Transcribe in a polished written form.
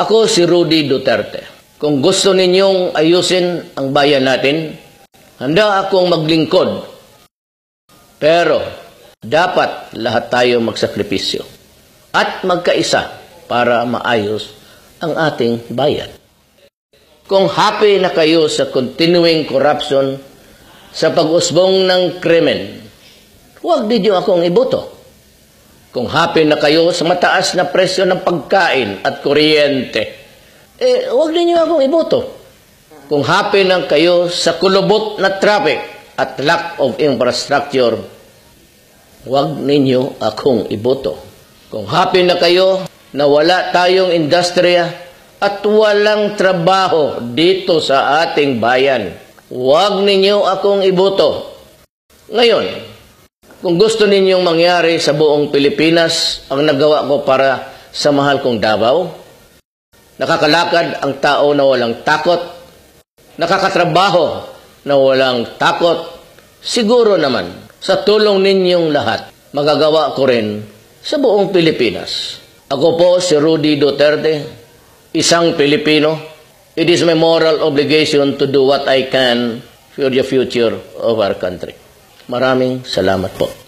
Ako si Rudy Duterte. Kung gusto ninyong ayusin ang bayan natin, handa akong maglingkod. Pero dapat lahat tayo magsakripisyo at magkaisa para maayos ang ating bayan. Kung happy na kayo sa continuing corruption, sa pag-usbong ng krimen, huwag ninyo akong iboto. Kung happy na kayo sa mataas na presyo ng pagkain at kuryente, huwag ninyo akong iboto. Kung happy na kayo sa kulubot na traffic at lack of infrastructure, huwag ninyo akong iboto. Kung happy na kayo na wala tayong industriya at walang trabaho dito sa ating bayan, huwag ninyo akong iboto. Ngayon, kung gusto ninyong mangyari sa buong Pilipinas ang nagawa ko para sa mahal kong Davao, nakakalakad ang tao na walang takot, nakakatrabaho na walang takot, siguro naman sa tulong ninyong lahat, magagawa ko rin sa buong Pilipinas. Ako po si Rudy Duterte, isang Pilipino. It is my moral obligation to do what I can for the future of our country. Maraming salamat po.